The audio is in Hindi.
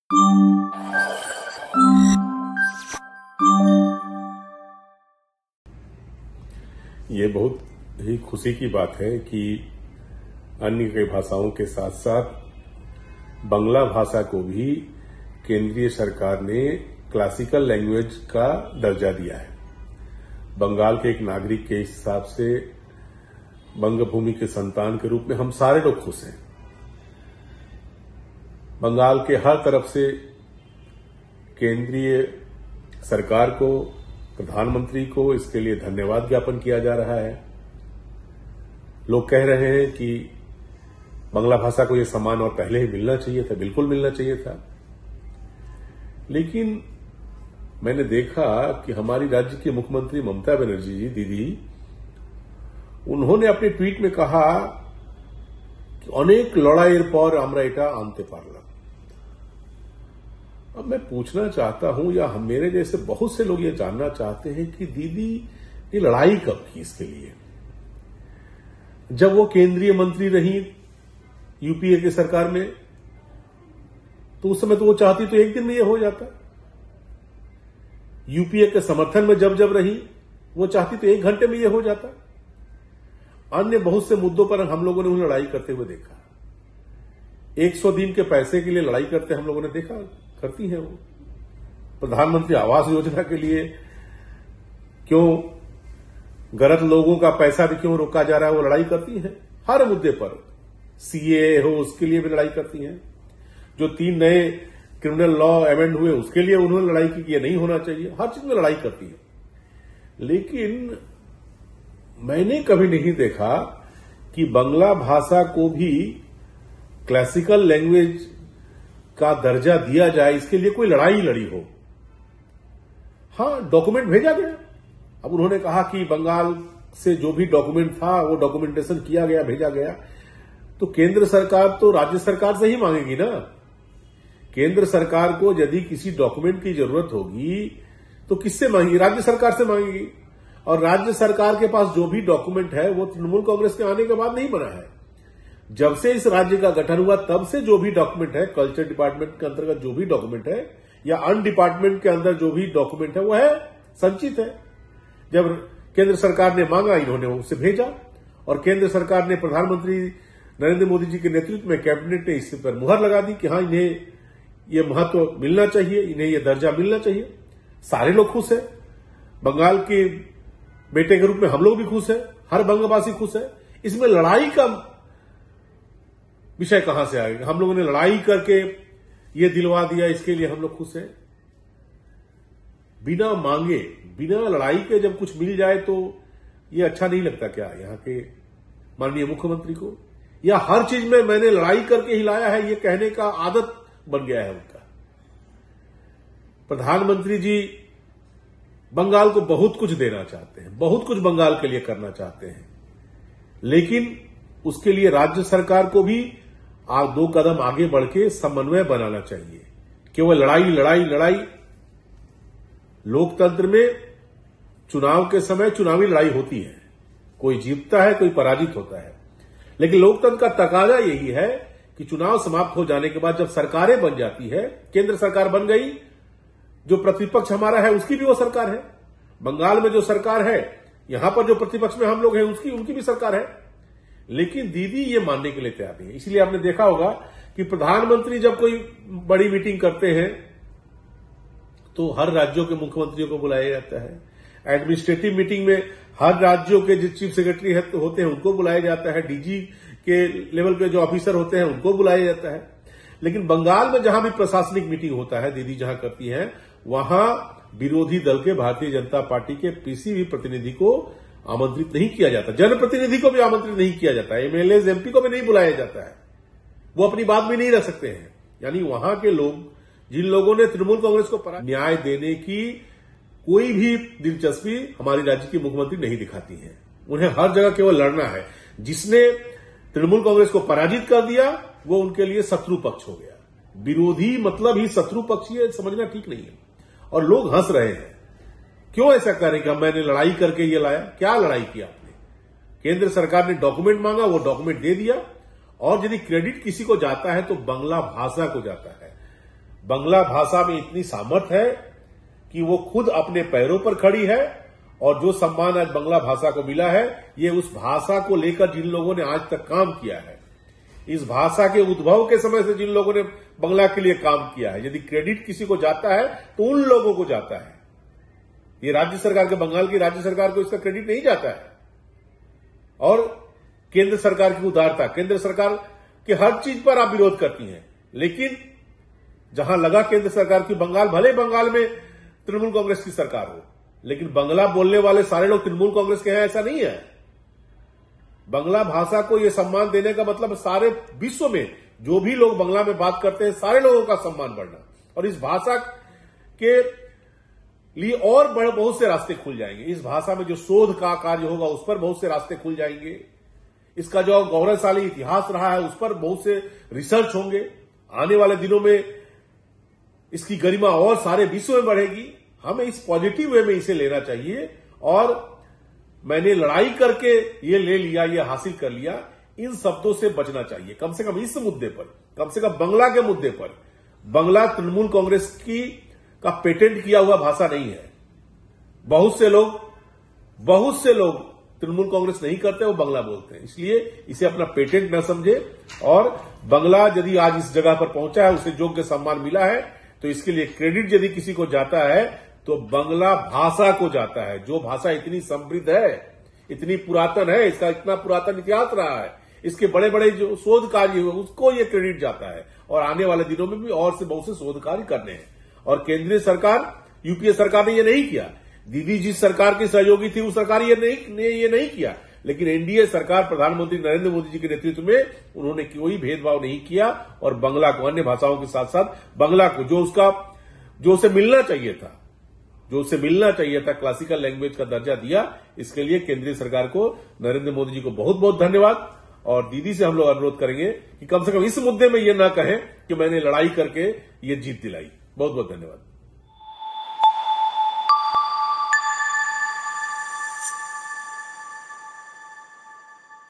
ये बहुत ही खुशी की बात है कि अन्य कई भाषाओं के साथ साथ बांग्ला भाषा को भी केंद्रीय सरकार ने क्लासिकल लैंग्वेज का दर्जा दिया है। बंगाल के एक नागरिक के हिसाब से बंगभूमि के संतान के रूप में हम सारे लोग खुश हैं। बंगाल के हर तरफ से केंद्रीय सरकार को, प्रधानमंत्री को इसके लिए धन्यवाद ज्ञापन किया जा रहा है। लोग कह रहे हैं कि बांग्ला भाषा को यह सम्मान और पहले ही मिलना चाहिए था, बिल्कुल मिलना चाहिए था। लेकिन मैंने देखा कि हमारी राज्य की मुख्यमंत्री ममता बनर्जी जी, दीदी, उन्होंने अपने ट्वीट में कहा कि अनेक लड़ाई पर आमरा एटा आनते पारलाम। अब मैं पूछना चाहता हूं, या मेरे जैसे बहुत से लोग ये जानना चाहते हैं कि दीदी ये लड़ाई कब की इसके लिए? जब वो केंद्रीय मंत्री रही यूपीए की सरकार में, तो उस समय तो वो चाहती तो एक दिन में ये हो जाता। यूपीए के समर्थन में जब रही, वो चाहती तो 1 घंटे में ये हो जाता। अन्य बहुत से मुद्दों पर हम लोगों ने उन्हें लड़ाई करते हुए देखा। 100 दिन के पैसे के लिए लड़ाई करते हम लोगों ने देखा, करती हैं वो। प्रधानमंत्री आवास योजना के लिए क्यों गलत लोगों का पैसा भी क्यों रोका जा रहा है, वो लड़ाई करती हैं। हर मुद्दे पर सीए हो, उसके लिए भी लड़ाई करती हैं। जो 3 नए क्रिमिनल लॉ अमेंड हुए, उसके लिए उन्होंने लड़ाई की कि ये नहीं होना चाहिए। हर चीज में लड़ाई करती है। लेकिन मैंने कभी नहीं देखा कि बांग्ला भाषा को भी क्लासिकल लैंग्वेज का दर्जा दिया जाए, इसके लिए कोई लड़ाई लड़ी हो। हां, डॉक्यूमेंट भेजा गया। अब उन्होंने कहा कि बंगाल से जो भी डॉक्यूमेंट था वो डॉक्यूमेंटेशन किया गया, भेजा गया। तो केंद्र सरकार तो राज्य सरकार से ही मांगेगी ना। केंद्र सरकार को यदि किसी डॉक्यूमेंट की जरूरत होगी तो किससे मांगेगी? राज्य सरकार से मांगेगी। और राज्य सरकार के पास जो भी डॉक्यूमेंट है वो तृणमूल कांग्रेस के आने के बाद नहीं बना है। जब से इस राज्य का गठन हुआ तब से जो भी डॉक्यूमेंट है, कल्चर डिपार्टमेंट के अंतर्गत जो भी डॉक्यूमेंट है या अन्य डिपार्टमेंट के अंदर जो भी डॉक्यूमेंट है वो है संचित है। जब केंद्र सरकार ने मांगा, इन्होंने उसे भेजा और केंद्र सरकार ने, प्रधानमंत्री नरेंद्र मोदी जी के नेतृत्व में कैबिनेट ने इस पर मुहर लगा दी कि हां, इन्हें ये महत्व मिलना चाहिए, इन्हें ये दर्जा मिलना चाहिए। सारे लोग खुश है। बंगाल के बेटे के रूप में हम लोग भी खुश है, हर बंगवासी खुश है। इसमें लड़ाई का विषय कहां से आएगा? हम लोगों ने लड़ाई करके ये दिलवा दिया, इसके लिए हम लोग खुश हैं। बिना मांगे, बिना लड़ाई के जब कुछ मिल जाए तो ये अच्छा नहीं लगता क्या यहां के माननीय मुख्यमंत्री को? या हर चीज में मैंने लड़ाई करके ही लाया है, ये कहने का आदत बन गया है उनका। प्रधानमंत्री जी बंगाल को बहुत कुछ देना चाहते हैं, बहुत कुछ बंगाल के लिए करना चाहते हैं, लेकिन उसके लिए राज्य सरकार को भी 2 कदम आगे बढ़ के समन्वय बनाना चाहिए। केवल लड़ाई। लोकतंत्र में चुनाव के समय चुनावी लड़ाई होती है, कोई जीतता है, कोई पराजित होता है। लेकिन लोकतंत्र का तकाजा यही है कि चुनाव समाप्त हो जाने के बाद जब सरकारें बन जाती है, केंद्र सरकार बन गई, जो प्रतिपक्ष हमारा है उसकी भी वो सरकार है। बंगाल में जो सरकार है, यहां पर जो प्रतिपक्ष में हम लोग हैं उनकी भी सरकार है। लेकिन दीदी ये मानने के लिए तैयार नहीं है। इसलिए आपने देखा होगा कि प्रधानमंत्री जब कोई बड़ी मीटिंग करते हैं तो हर राज्यों के मुख्यमंत्रियों को बुलाया जाता है। एडमिनिस्ट्रेटिव मीटिंग में हर राज्यों के जो चीफ सेक्रेटरी होते हैं उनको बुलाया जाता है, डीजी के लेवल के जो ऑफिसर होते हैं उनको बुलाया जाता है। लेकिन बंगाल में जहां भी प्रशासनिक मीटिंग होता है, दीदी जहां करती हैं, वहां विरोधी दल के भारतीय जनता पार्टी के किसी भी प्रतिनिधि को आमंत्रित नहीं किया जाता। जनप्रतिनिधि को भी आमंत्रित नहीं किया जाता है। एमएलए, एमपी को भी नहीं बुलाया जाता है। वो अपनी बात भी नहीं रख सकते हैं। यानी वहां के लोग, जिन लोगों ने तृणमूल कांग्रेस को न्याय देने की कोई भी दिलचस्पी हमारी राज्य की मुख्यमंत्री नहीं दिखाती है। उन्हें हर जगह केवल लड़ना है। जिसने तृणमूल कांग्रेस को पराजित कर दिया वो उनके लिए शत्रु पक्ष हो गया। विरोधी मतलब ही शत्रु पक्ष, ये समझना ठीक नहीं है। और लोग हंस रहे हैं। क्यों ऐसा करेगा? मैंने लड़ाई करके ये लाया। क्या लड़ाई किया आपने? केंद्र सरकार ने डॉक्यूमेंट मांगा, वो डॉक्यूमेंट दे दिया। और यदि क्रेडिट किसी को जाता है तो बांग्ला भाषा को जाता है। बांग्ला भाषा में इतनी सामर्थ्य है कि वो खुद अपने पैरों पर खड़ी है, और जो सम्मान आज बांग्ला भाषा को मिला है, ये उस भाषा को लेकर जिन लोगों ने आज तक काम किया है, इस भाषा के उद्भव के समय से जिन लोगों ने बांग्ला के लिए काम किया है, यदि क्रेडिट किसी को जाता है तो उन लोगों को जाता है। ये राज्य सरकार के, बंगाल की राज्य सरकार को इसका क्रेडिट नहीं जाता है। और केंद्र सरकार की उदारता, केंद्र सरकार के हर चीज पर आप विरोध करती हैं, लेकिन जहां लगा केंद्र सरकार की, बंगाल, भले बंगाल में तृणमूल कांग्रेस की सरकार हो, लेकिन बांग्ला बोलने वाले सारे लोग तृणमूल कांग्रेस के हैं, ऐसा नहीं है। बांग्ला भाषा को यह सम्मान देने का मतलब सारे विश्व में जो भी लोग बांग्ला में बात करते हैं, सारे लोगों का सम्मान बढ़ना, और इस भाषा के लिए और बहुत से रास्ते खुल जाएंगे। इस भाषा में जो शोध का कार्य होगा उस पर बहुत से रास्ते खुल जाएंगे। इसका जो गौरवशाली इतिहास रहा है उस पर बहुत से रिसर्च होंगे। आने वाले दिनों में इसकी गरिमा और सारे विश्व में बढ़ेगी। हमें इस पॉजिटिव वे में इसे लेना चाहिए, और मैंने लड़ाई करके ये ले लिया, ये हासिल कर लिया, इन शब्दों से बचना चाहिए। कम से कम इस मुद्दे पर, कम से कम बांग्ला के मुद्दे पर, बांग्ला तृणमूल कांग्रेस की का पेटेंट किया हुआ भाषा नहीं है। बहुत से लोग तृणमूल कांग्रेस नहीं करते, वो बांग्ला बोलते हैं, इसलिए इसे अपना पेटेंट न समझे। और बांग्ला यदि आज इस जगह पर पहुंचा है, उसे योग्य सम्मान मिला है, तो इसके लिए क्रेडिट यदि किसी को जाता है तो बांग्ला भाषा को जाता है। जो भाषा इतनी समृद्ध है, इतनी पुरातन है, इसका इतना पुरातन इतिहास रहा है, इसके बड़े बड़े जो शोध कार्य हुए उसको ये क्रेडिट जाता है, और आने वाले दिनों में भी और से बहुत से शोध कार्य करने हैं। और केंद्रीय सरकार, यूपीए सरकार ने ये नहीं किया। दीदी जिस सरकार की सहयोगी थी, उस सरकार ये नहीं किया, लेकिन एनडीए सरकार, प्रधानमंत्री नरेंद्र मोदी जी के नेतृत्व में, उन्होंने कोई भेदभाव नहीं किया, और बांग्ला को, अन्य भाषाओं के साथ साथ बांग्ला को जो उसे मिलना चाहिए था, क्लासिकल लैंग्वेज का दर्जा दिया। इसके लिए केंद्रीय सरकार को, नरेंद्र मोदी जी को बहुत बहुत धन्यवाद। और दीदी से हम लोग अनुरोध करेंगे कि कम से कम इस मुद्दे में ये ना कहें कि मैंने लड़ाई करके ये जीत दिलाई। बहुत बहुत धन्यवाद।